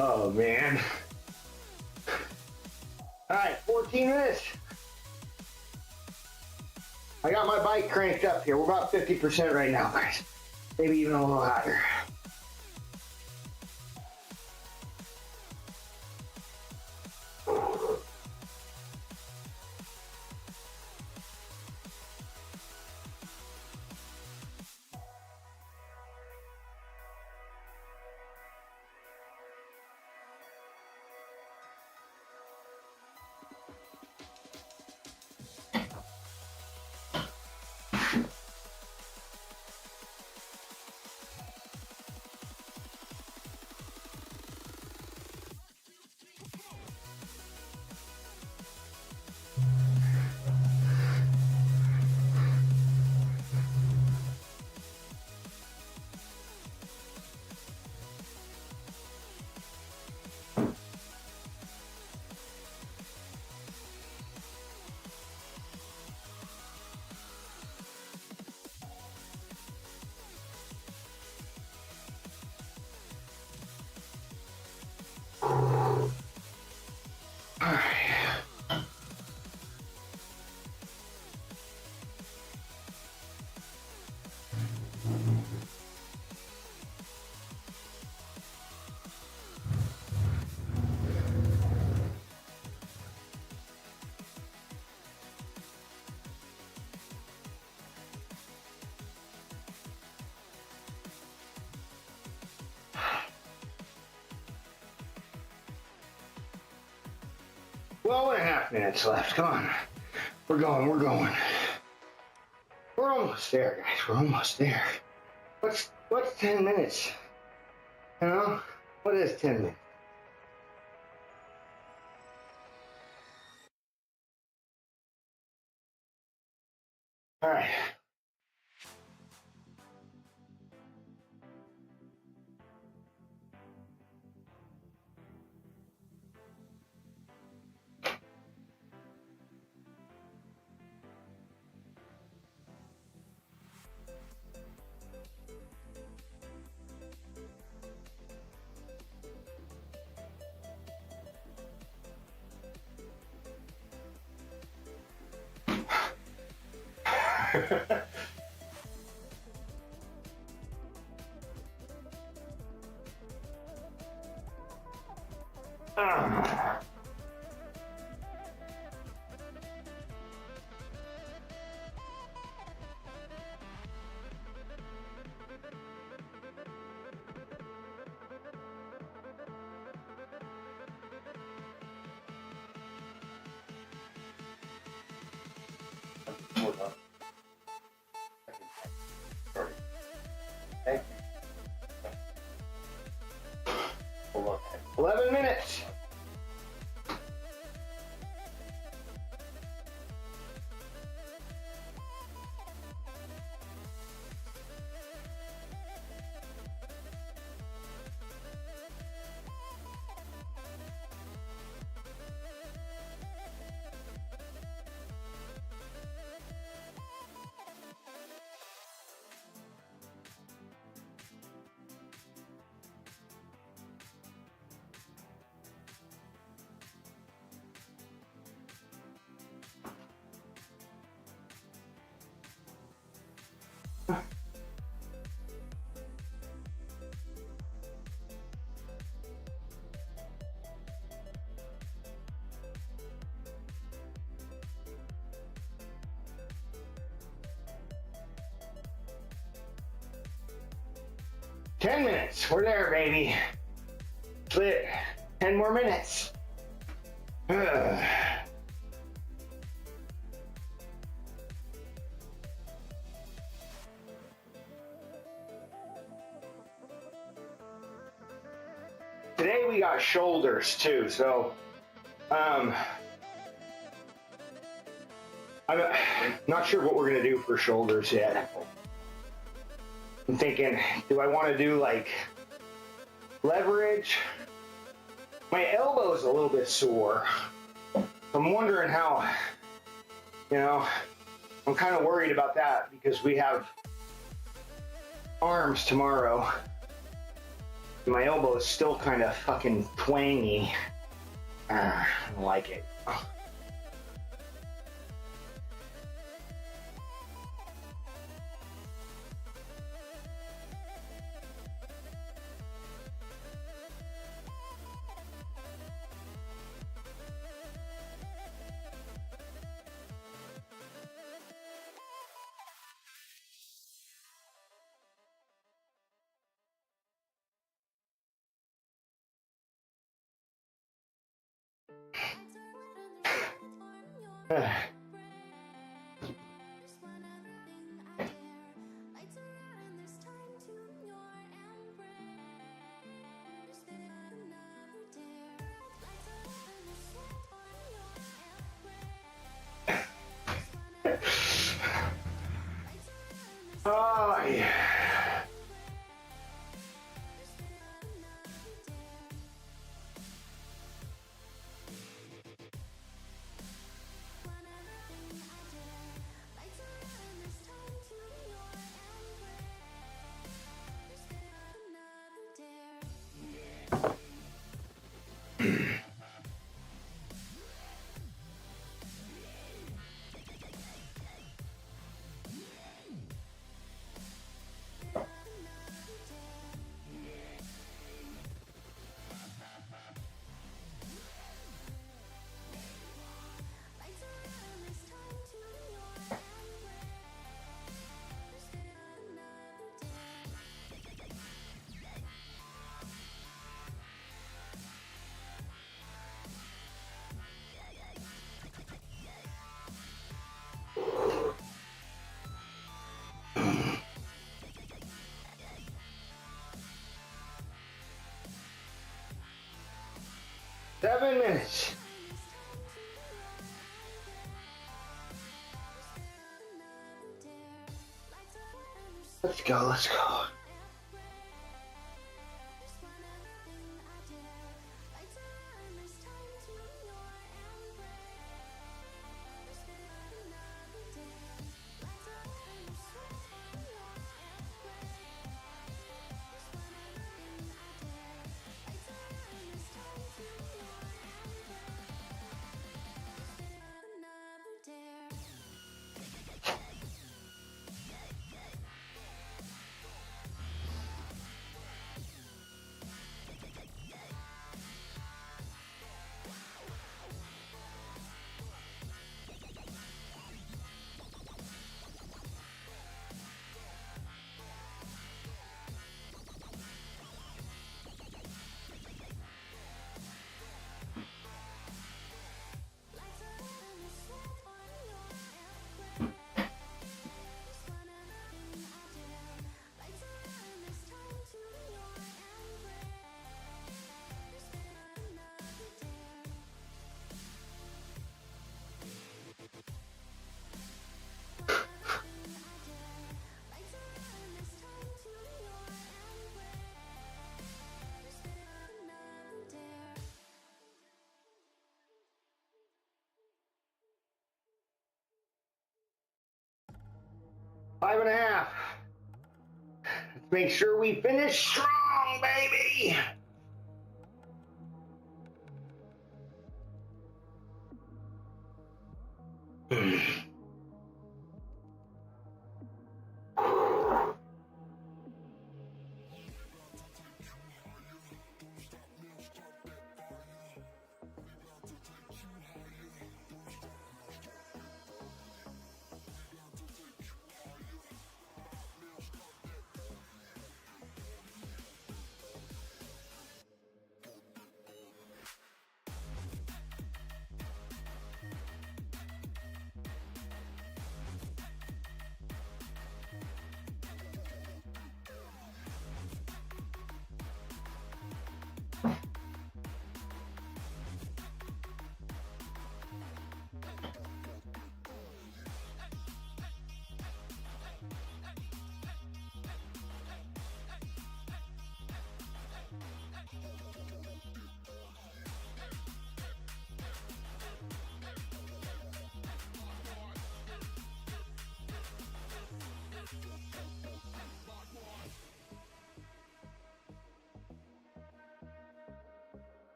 A: Oh man. All right, 14 minutes. I got my bike cranked up here. We're about 50% right now, guys. Maybe even a little higher. All right. Well, 1.5 minutes left. Come on. We're going, we're going. We're almost there, guys. We're almost there. What's 10 minutes? You know? What is 10 minutes? All right. Ah. 11 minutes. Ten minutes. We're there, baby. Split. 10 more minutes. Ugh. Today we got shoulders too, so I'm not sure what we're gonna do for shoulders yet. I'm thinking, do I want to do like leverage? My elbow's a little bit sore. I'm wondering how, I'm kind of worried about that because we have arms tomorrow. My elbow is still kind of fucking twangy. I don't like it. Oh, yeah. Seven minutes. Let's go, let's go. 5.5. Let's make sure we finish strong, baby.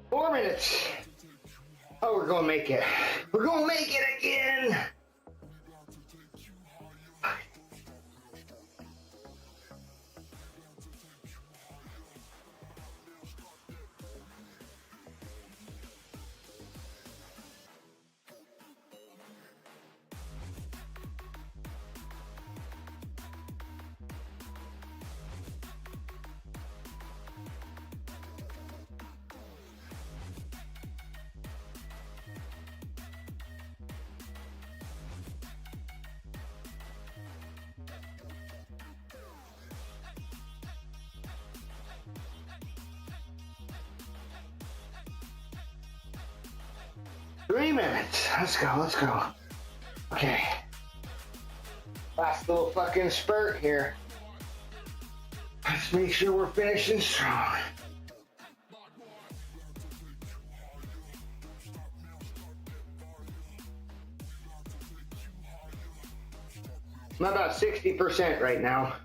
A: Four minutes. Oh, we're gonna make it. We're gonna make it again. Three minutes. Let's go, let's go. Okay. Last little fucking spurt here. Let's make sure we're finishing strong. I'm about 60% right now.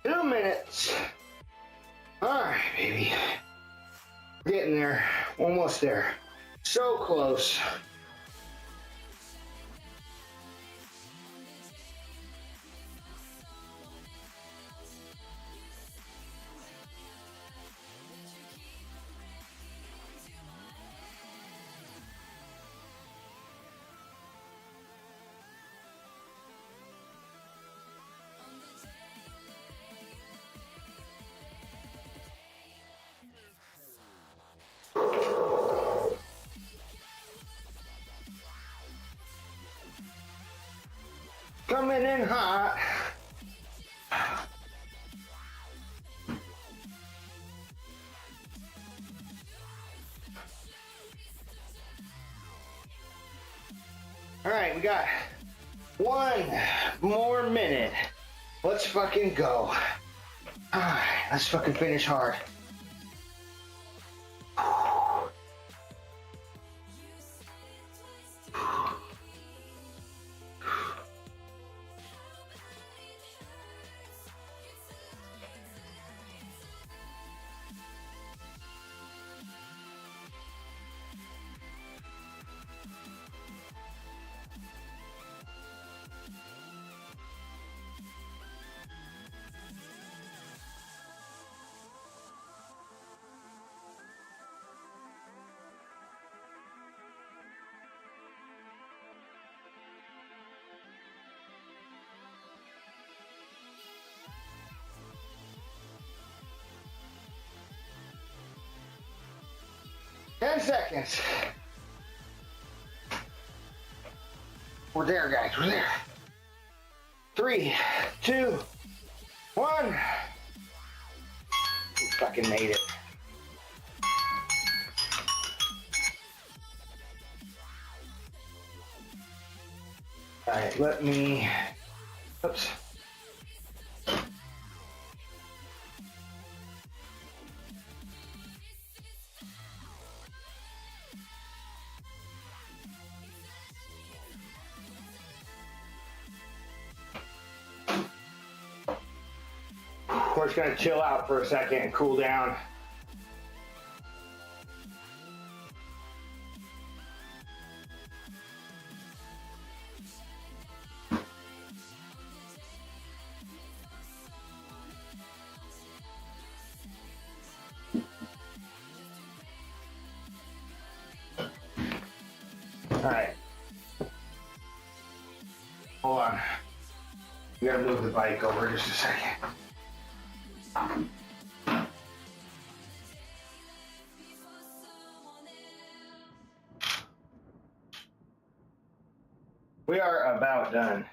A: Two minutes. All right, baby. Getting there. Almost there. So close. Coming in hot. All right, we got one more minute. Let's fucking go. All right, let's fucking finish hard. seconds. We're there, guys. We're there. 3, 2, 1. We fucking made it. All right, let me. Oops. We're just gonna chill out for a second and cool down. All right. Hold on. We gotta move the bike over just a second. We are about done.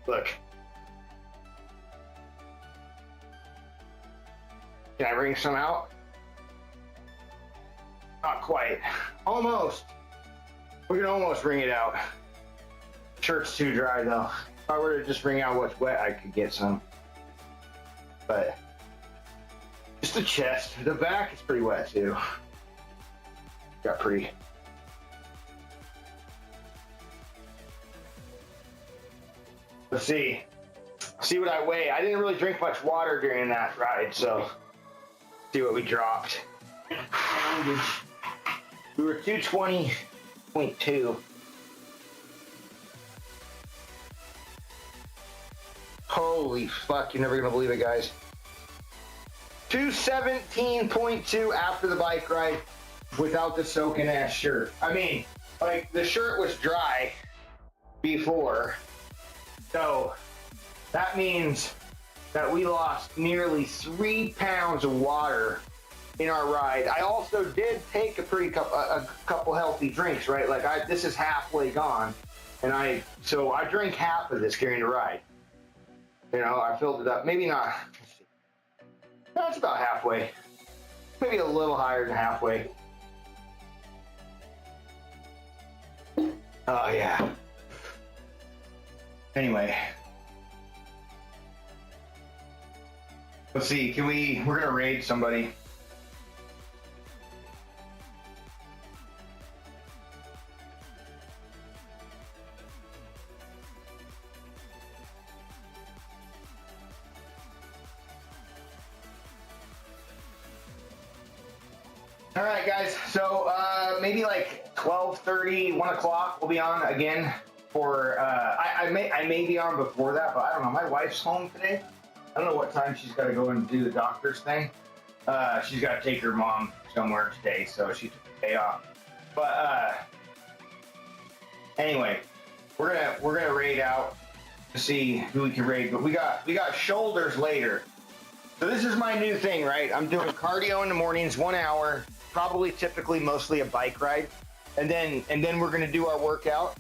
A: Look. Can I bring some out? Not quite. Almost. We can almost wring it out. Shirt's too dry though. If I were to just wring out what's wet, I could get some. But just the chest. The back is pretty wet too. Got pretty. Let's see. See what I weigh. I didn't really drink much water during that ride, so see what we dropped. We were 220.2. Holy fuck, you're never gonna believe it, guys. 217.2 after the bike ride without the soaking ass shirt. I mean, like, the shirt was dry before, so that means that we lost nearly 3 pounds of water in our ride. I also did take a couple healthy drinks, right? Like this is halfway gone, and so I drank half of this during the ride. You know, I filled it up. Maybe not. No, it's about halfway. Maybe a little higher than halfway. Oh yeah. Anyway. Let's see, we're gonna raid somebody. All right, guys, so maybe like 12:30, 1 o'clock, we'll be on again for, I may be on before that, but I don't know, my wife's home today. I don't know what time she's got to go and do the doctor's thing. She's got to take her mom somewhere today, so she took the day off. But anyway, we're gonna raid out to see who we can raid. But we got shoulders later. So this is my new thing, right? I'm doing cardio in the mornings, 1 hour, probably typically mostly a bike ride, and then we're gonna do our workout,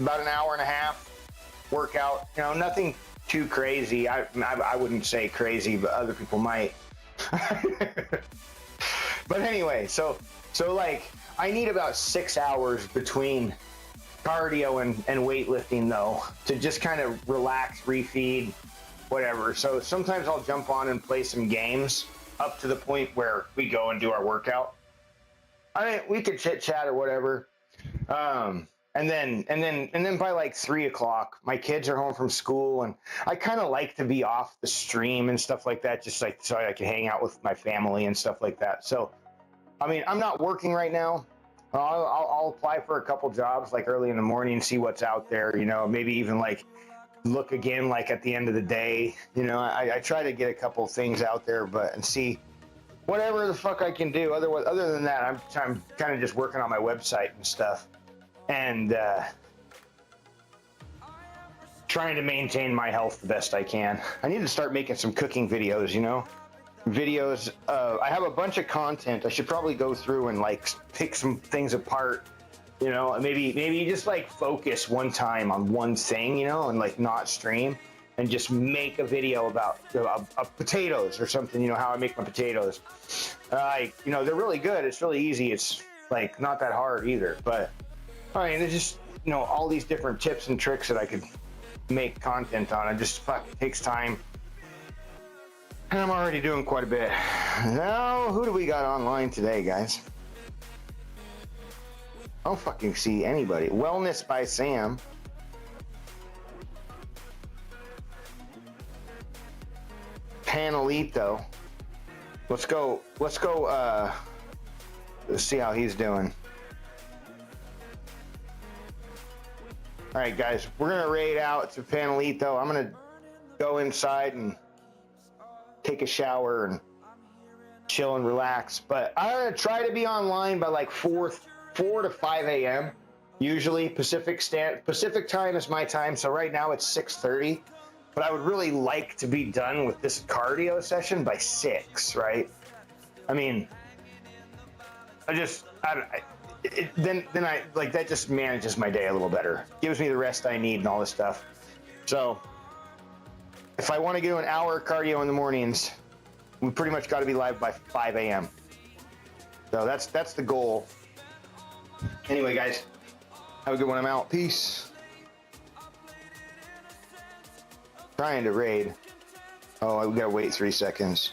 A: about an hour and a half workout. You know, nothing too crazy. I wouldn't say crazy, but other people might. But anyway, so like I need about 6 hours between cardio and weightlifting though, to just kind of relax, refeed, whatever. So sometimes I'll jump on and play some games up to the point where we go and do our workout. I mean, we could chit chat or whatever. And then by like 3 o'clock, my kids are home from school, and I kind of like to be off the stream and stuff like that, just like so I can hang out with my family and stuff like that. So, I mean, I'm not working right now, I'll apply for a couple jobs like early in the morning, see what's out there. You know, maybe even like look again like at the end of the day. You know, I try to get a couple things out there, but and see whatever the fuck I can do. Other than that, I'm kind of just working on my website and stuff, and trying to maintain my health the best I can. I need to start making some cooking videos. You know, videos. I have a bunch of content. I should probably go through and like pick some things apart. You know, maybe you just like focus one time on one thing. You know, and like not stream. And just make a video about potatoes or something, you know, how I make my potatoes. You know, they're really good. It's really easy. It's like not that hard either. But I mean, there's just, you know, all these different tips and tricks that I could make content on. It just it takes time. And I'm already doing quite a bit. Now, who do we got online today, guys? I don't fucking see anybody. Wellness by Sam. Panelito. Let's go, let's see how he's doing. All right, guys, we're gonna raid out to Panelito. I'm gonna go inside and take a shower and chill and relax. But I'm gonna try to be online by like 4 to 5 a.m. Usually Pacific time is my time. So right now it's 6:30. But I would really like to be done with this cardio session by 6, right? I mean, then I like that just manages my day a little better. Gives me the rest I need and all this stuff. So if I want to do an hour cardio in the mornings, we pretty much got to be live by 5 a.m. So that's the goal. Anyway, guys, have a good one. I'm out. Peace. Trying to raid. Oh, we gotta wait 3 seconds.